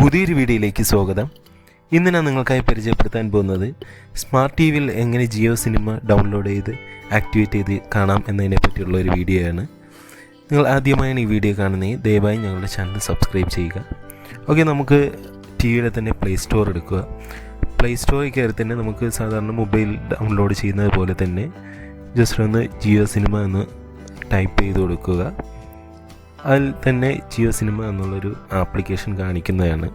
പുതിയൊരു വീഡിയോയിലേക്ക് സ്വാഗതം. ഇന്ന് ഞാൻ നിങ്ങൾക്കായി പരിചയപ്പെടുത്താൻ പോകുന്നത് സ്മാർട്ട് ടി വിയിൽ എങ്ങനെ ജിയോ സിനിമ ഡൗൺലോഡ് ചെയ്ത് ആക്ടിവേറ്റ് ചെയ്ത് കാണാം എന്നതിനെ പറ്റിയുള്ള ഒരു വീഡിയോ ആണ്. നിങ്ങൾ ആദ്യമായാണ് ഈ വീഡിയോ കാണുന്നത്, ദയവായി ഞങ്ങളുടെ ചാനൽ സബ്സ്ക്രൈബ് ചെയ്യുക. ഓക്കെ, നമുക്ക് ടി വിയുടെ തന്നെ പ്ലേ സ്റ്റോർ എടുക്കുക. പ്ലേ സ്റ്റോറിൽ കയറി തന്നെ നമുക്ക് സാധാരണ മൊബൈൽ ഡൗൺലോഡ് ചെയ്യുന്നത് പോലെ തന്നെ ജസ്റ്റ് ഒന്ന് ജിയോ സിനിമ എന്ന് ടൈപ്പ് ചെയ്ത് കൊടുക്കുക. അതിൽ തന്നെ ജിയോ സിനിമ എന്നുള്ളൊരു ആപ്ലിക്കേഷൻ കാണിക്കുന്നതാണ്.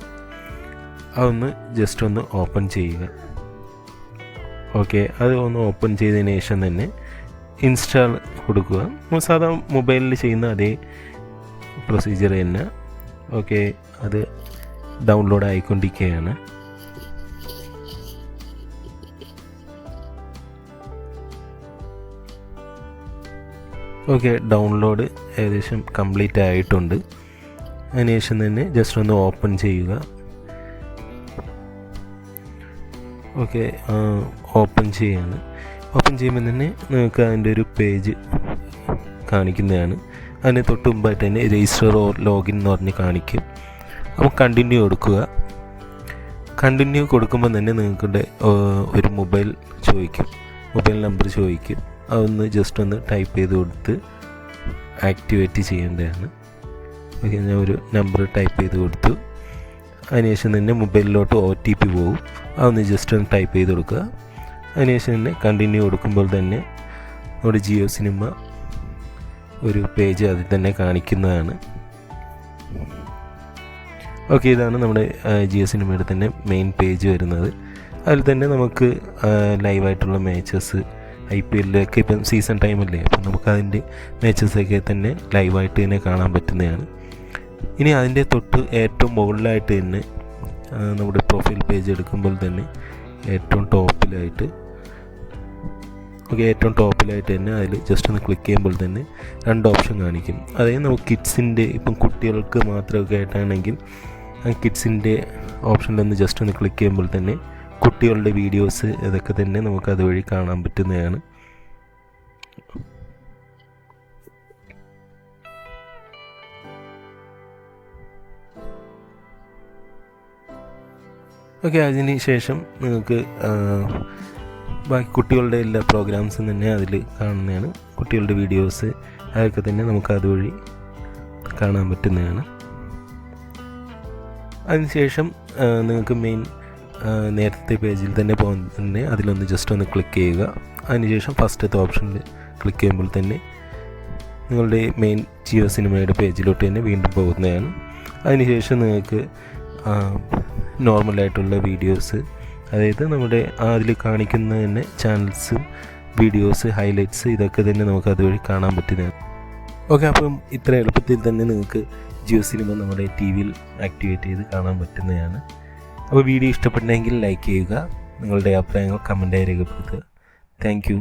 അതൊന്ന് ജസ്റ്റ് ഒന്ന് ഓപ്പൺ ചെയ്യുക. ഓക്കെ, അത് ഒന്ന് ഓപ്പൺ ചെയ്തതിന് ശേഷം തന്നെ ഇൻസ്റ്റാൾ കൊടുക്കുക. സാധാ മൊബൈലിൽ ചെയ്യുന്ന അതേ പ്രൊസീജിയർ തന്നെ. ഓക്കെ, അത് ഡൗൺലോഡ് ആയിക്കൊണ്ടിരിക്കുകയാണ്. ഓക്കെ, ഡൗൺലോഡ് ഏകദേശം കംപ്ലീറ്റ് ആയിട്ടുണ്ട്. അതിനുശേഷം തന്നെ ജസ്റ്റ് ഒന്ന് ഓപ്പൺ ചെയ്യുക. ഓക്കെ, ഓപ്പൺ ചെയ്യാണ്. ഓപ്പൺ ചെയ്യുമ്പോൾ തന്നെ നിങ്ങൾക്ക് അതിൻ്റെ ഒരു പേജ് കാണിക്കുന്നതാണ്. അതിന് തൊട്ട് മുമ്പായിട്ട് തന്നെ രജിസ്റ്റർ ഓർ ലോഗിൻ എന്ന് പറഞ്ഞ് കാണിക്കും. അപ്പോൾ കണ്ടിന്യൂ കൊടുക്കുക. കണ്ടിന്യൂ കൊടുക്കുമ്പോൾ തന്നെ നിങ്ങൾക്കുടെ ഒരു മൊബൈൽ ചോദിക്കും, മൊബൈൽ നമ്പർ ചോദിക്കും. അതൊന്ന് ജസ്റ്റ് ഒന്ന് ടൈപ്പ് ചെയ്ത് കൊടുത്ത് ആക്ടിവേറ്റ് ചെയ്യേണ്ടതാണ്. ഓക്കെ, ഞാൻ ഒരു നമ്പർ ടൈപ്പ് ചെയ്ത് കൊടുത്തു. അതിനുശേഷം തന്നെ മൊബൈലിലോട്ട് OTP പോകും. അതൊന്ന് ജസ്റ്റ് ഒന്ന് ടൈപ്പ് ചെയ്ത് കൊടുക്കുക. അതിനുശേഷം തന്നെ കണ്ടിന്യൂ കൊടുക്കുമ്പോൾ തന്നെ നമ്മുടെ ജിയോ സിനിമ ഒരു പേജ് അതിൽ തന്നെ കാണിക്കുന്നതാണ്. ഓക്കെ, ഇതാണ് നമ്മുടെ ജിയോ സിനിമയുടെ തന്നെ മെയിൻ പേജ് വരുന്നത്. അതിൽ തന്നെ നമുക്ക് ലൈവായിട്ടുള്ള മാച്ചസ്, IPLൊക്കെ ഇപ്പം സീസൺ ടൈമല്ലേ, അപ്പം നമുക്കതിൻ്റെ മാച്ചസൊക്കെ തന്നെ ലൈവായിട്ട് തന്നെ കാണാൻ പറ്റുന്നതാണ്. ഇനി അതിൻ്റെ തൊട്ട് ഏറ്റവും മുകളിലായിട്ട് തന്നെ നമ്മുടെ പ്രൊഫൈൽ പേജ് എടുക്കുമ്പോൾ തന്നെ ഏറ്റവും ടോപ്പിലായിട്ട് തന്നെ അതിൽ ജസ്റ്റ് ഒന്ന് ക്ലിക്ക് ചെയ്യുമ്പോൾ തന്നെ രണ്ട് ഓപ്ഷൻ കാണിക്കും. അതായത് നമുക്ക് കിഡ്സിൻ്റെ, ഇപ്പം കുട്ടികൾക്ക് മാത്രമൊക്കെ ആയിട്ടാണെങ്കിൽ കിഡ്സിൻ്റെ ഓപ്ഷനിലൊന്ന് ജസ്റ്റ് ഒന്ന് ക്ലിക്ക് ചെയ്യുമ്പോൾ തന്നെ കുട്ടികളുടെ വീഡിയോസ് ഇതൊക്കെ തന്നെ നമുക്ക് അതുവഴി കാണാൻ പറ്റുന്നതാണ്. ഓക്കെ, അതിന് ശേഷം നിങ്ങൾക്ക് ബാക്കി കുട്ടികളുടെ എല്ലാ പ്രോഗ്രാംസും തന്നെ അതിൽ കാണുന്നതാണ്. കുട്ടികളുടെ വീഡിയോസ് അതൊക്കെ തന്നെ നമുക്ക് അതുവഴി കാണാൻ പറ്റുന്നതാണ്. അതിനുശേഷം നിങ്ങൾക്ക് മെയിൻ നേരത്തെ പേജിൽ തന്നെ പോകുന്ന അതിലൊന്ന് ജസ്റ്റ് ഒന്ന് ക്ലിക്ക് ചെയ്യുക. അതിനുശേഷം ഫസ്റ്റത്തെ ഓപ്ഷനിൽ ക്ലിക്ക് ചെയ്യുമ്പോൾ തന്നെ നിങ്ങളുടെ മെയിൻ ജിയോ സിനിമയുടെ പേജിലോട്ട് തന്നെ വീണ്ടും പോകുന്നതാണ്. അതിനുശേഷം നിങ്ങൾക്ക് നോർമലായിട്ടുള്ള വീഡിയോസ്, അതായത് നമ്മുടെ അതിൽ കാണിക്കുന്ന തന്നെ ചാനൽസ്, വീഡിയോസ്, ഹൈലൈറ്റ്സ് ഇതൊക്കെ തന്നെ നമുക്ക് അതുവഴി കാണാൻ പറ്റുന്നതാണ്. ഓക്കെ, അപ്പം ഇത്ര എളുപ്പത്തിൽ തന്നെ നിങ്ങൾക്ക് ജിയോ സിനിമ നമ്മുടെ TV ആക്ടിവേറ്റ് ചെയ്ത് കാണാൻ പറ്റുന്നതാണ്. അപ്പോൾ വീഡിയോ ഇഷ്ടപ്പെട്ടെങ്കിൽ ലൈക്ക് ചെയ്യുക, നിങ്ങളുടെ അഭിപ്രായങ്ങൾ കമൻറ്റായി രേഖപ്പെടുത്തുക. Thank you.